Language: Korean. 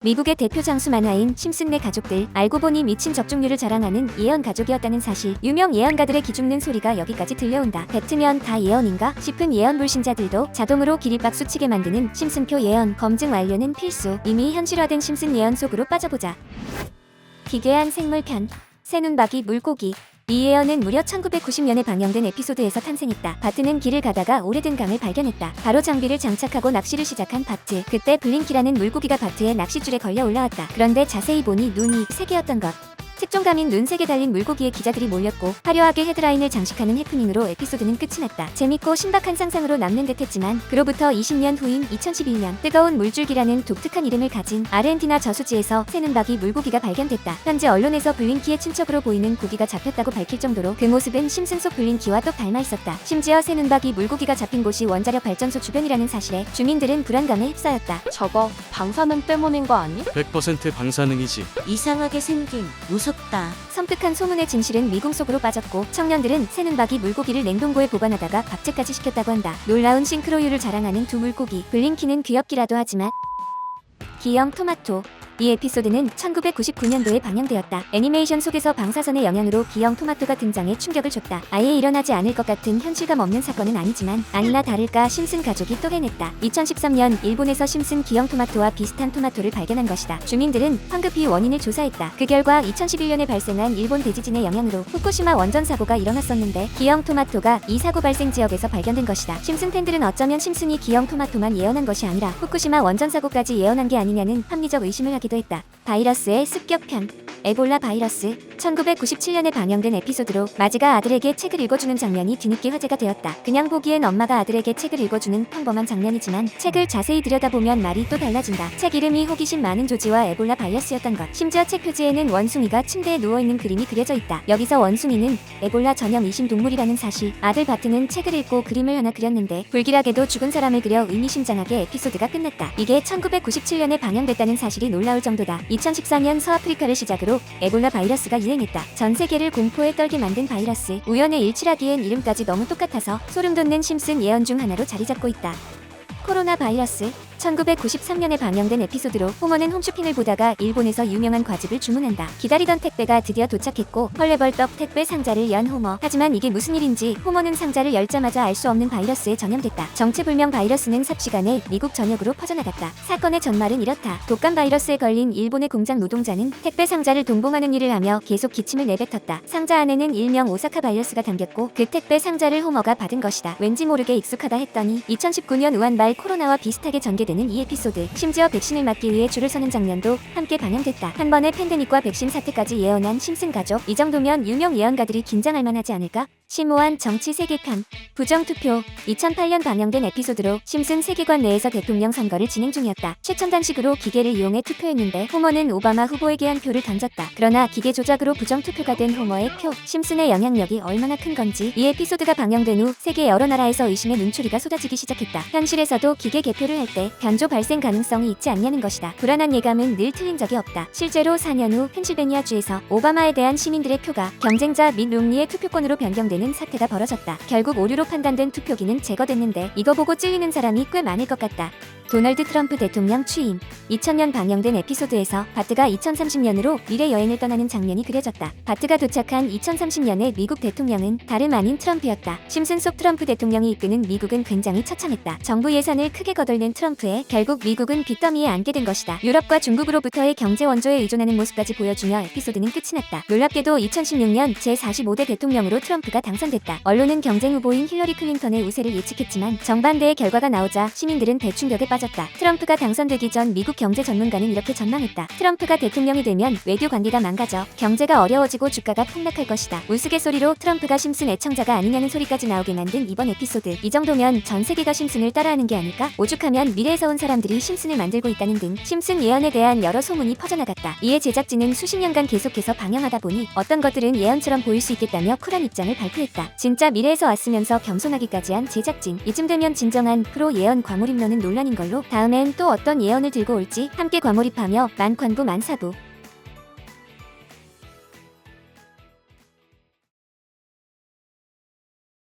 미국의 대표 장수 만화인 심슨 네 가족들, 알고 보니 미친 적중률을 자랑하는 예언 가족이었다는 사실. 유명 예언가들의 기죽는 소리가 여기까지 들려온다. 뱉으면 다 예언인가 싶은 예언 불신자들도 자동으로 기립박수 치게 만드는 심슨표 예언. 검증 완료는 필수. 이미 현실화된 심슨 예언 속으로 빠져보자. 기괴한 생물 편. 새눈박이 물고기. 이 예언은 무려 1990년에 방영된 에피소드에서 탄생했다. 바트는 길을 가다가 오래된 강을 발견했다. 바로 장비를 장착하고 낚시를 시작한 바트. 그때 블링키라는 물고기가 바트의 낚싯줄에 걸려 올라왔다. 그런데 자세히 보니 눈이 3개였던 것. 특종감인 눈 3개 달린 물고기에 기자들이 몰렸고 화려하게 헤드라인을 장식하는 해프닝으로 에피소드는 끝이 났다. 재밌고 신박한 상상으로 남는 듯 했지만 그로부터 20년 후인 2011년 뜨거운 물줄기라는 독특한 이름을 가진 아르헨티나 저수지에서 새눈박이 물고기가 발견됐다. 현재 언론에서 블링키의 친척으로 보이는 고기가 잡혔다고 밝힐 정도로 그 모습은 심슨 속 블링키와 똑 닮아 있었다. 심지어 새눈박이 물고기가 잡힌 곳이 원자력 발전소 주변이라는 사실에 주민들은 불안감에 휩싸였다. 저거 방사능 때문인 거 아니? 100% 방사능이지. 이상하게 생김. 무섭다. 섬뜩한 소문의 진실은 미궁 속으로 빠졌고 청년들은 새눈박이 물고기를 냉동고에 보관하다가 박제까지 시켰다고 한다. 놀라운 싱크로율을 자랑하는 두 물고기. 블링키는 귀엽기라도 하지만 기형 토마토. 이 에피소드는 1999년도에 방영되었다. 애니메이션 속에서 방사선의 영향으로 기형 토마토가 등장해 충격을 줬다. 아예 일어나지 않을 것 같은 현실감 없는 사건은 아니지만 아니나 다를까 심슨 가족이 또 해냈다. 2013년 일본에서 심슨 기형 토마토와 비슷한 토마토를 발견한 것이다. 주민들은 황급히 원인을 조사했다. 그 결과 2011년에 발생한 일본 대지진의 영향으로 후쿠시마 원전 사고가 일어났었는데 기형 토마토가 이 사고 발생 지역에서 발견된 것이다. 심슨 팬들은 어쩌면 심슨이 기형 토마토만 예언한 것이 아니라 후쿠시마 원전 사고까지 예언한 게 아니냐는 합리적 의심을 하기도 했다. 바이러스의 습격편. 에볼라 바이러스. 1997년에 방영된 에피소드로 마지가 아들에게 책을 읽어주는 장면이 뒤늦게 화제가 되었다. 그냥 보기엔 엄마가 아들에게 책을 읽어주는 평범한 장면이지만 책을 자세히 들여다보면 말이 또 달라진다. 책 이름이 호기심 많은 조지와 에볼라 바이러스였던 것. 심지어 책 표지에는 원숭이가 침대에 누워있는 그림이 그려져 있다. 여기서 원숭이는 에볼라 전염 의심 동물이라는 사실. 아들 바트는 책을 읽고 그림을 하나 그렸는데 불길하게도 죽은 사람을 그려 의미심장하게 에피소드가 끝났다. 이게 1997년에 방영됐다는 사실이 놀라울 정도다. 2014년 서아프리카를 시작으로 에볼라 바이러스가 유행했다. 전 세계를 공포에 떨게 만든 바이러스. 우연의 일치라기엔 이름까지 너무 똑같아서 소름 돋는 심슨 예언 중 하나로 자리 잡고 있다. 코로나 바이러스. 1993년에 방영된 에피소드로 호머는 홈쇼핑을 보다가 일본에서 유명한 과즙을 주문한다. 기다리던 택배가 드디어 도착했고 헐레벌떡 택배 상자를 연 호머. 하지만 이게 무슨 일인지 호머는 상자를 열자마자 알 수 없는 바이러스에 전염됐다. 정체불명 바이러스는 삽시간에 미국 전역으로 퍼져나갔다. 사건의 전말은 이렇다. 독감 바이러스에 걸린 일본의 공장 노동자는 택배 상자를 동봉하는 일을 하며 계속 기침을 내뱉었다. 상자 안에는 일명 오사카 바이러스가 담겼고 그 택배 상자를 호머가 받은 것이다. 왠지 모르게 익숙하다 했더니 2019년 우한발 코로나와 비슷하게 전개되는 이 에피소드. 심지어 백신을 맞기 위해 줄을 서는 장면도 함께 방영됐다. 한 번에 팬데믹과 백신 사태까지 예언한 심슨 가족. 이 정도면 유명 예언가들이 긴장할 만하지 않을까? 심오한 정치 세계판. 부정투표. 2008년 방영된 에피소드로 심슨 세계관 내에서 대통령 선거를 진행 중이었다. 최첨단식으로 기계를 이용해 투표했는데 호머는 오바마 후보에게 한 표를 던졌다. 그러나 기계 조작으로 부정투표가 된 호머의 표. 심슨의 영향력이 얼마나 큰 건지 이 에피소드가 방영된 후 세계 여러 나라에서 의심의 눈초리가 쏟아지기 시작했다. 현실에서도 기계 개표를 할 때 변조 발생 가능성이 있지 않냐는 것이다. 불안한 예감은 늘 틀린 적이 없다. 실제로 4년 후 펜실베니아주에서 오바마에 대한 시민들의 표가 경쟁자 밋 롬니의 투표권으로 변경되는 사태가 벌어졌다. 결국 오류로 판단된 투표기는 제거됐는데 이거 보고 찔리는 사람이 꽤 많을 것 같다. 도널드 트럼프 대통령 취임. 2000년 방영된 에피소드에서 바트가 2030년으로 미래 여행을 떠나는 장면이 그려졌다. 바트가 도착한 2030년의 미국 대통령은 다름 아닌 트럼프였다. 심슨 속 트럼프 대통령이 이끄는 미국은 굉장히 처참했다. 정부 예산을 크게 거덜낸 트럼프에 결국 미국은 빚더미에 앉게 된 것이다. 유럽과 중국으로부터의 경제 원조에 의존하는 모습까지 보여주며 에피소드는 끝이 났다. 놀랍게도 2016년 제45대 대통령으로 트럼프가 당선됐다. 언론은 경쟁 후보인 힐러리 클린턴의 우세를 예측했지만 정반대의 결과가 나오자 시민들은 대충격에 빠졌다. 트럼프가 당선되기 전 미국 경제 전문가는 이렇게 전망했다. 트럼프가 대통령이 되면 외교 관계가 망가져 경제가 어려워지고 주가가 폭락할 것이다. 우스갯소리로 트럼프가 심슨 애청자가 아니냐는 소리까지 나오게 만든 이번 에피소드. 이 정도면 전 세계가 심슨을 따라하는 게 아닐까? 오죽하면 미래에서 온 사람들이 심슨을 만들고 있다는 등 심슨 예언에 대한 여러 소문이 퍼져나갔다. 이에 제작진은 수십 년간 계속해서 방영하다 보니 어떤 것들은 예언처럼 보일 수 있겠다며 쿨한 입장을 발표했다. 진짜 미래에서 왔으면서 겸손하기까지 한 제작진. 이쯤 되면 진정한 프로 예언 과몰입러는 논란인 걸로. 다음엔 또 어떤 예언을 들고 올지 함께 과몰입하며 만관부 만사부.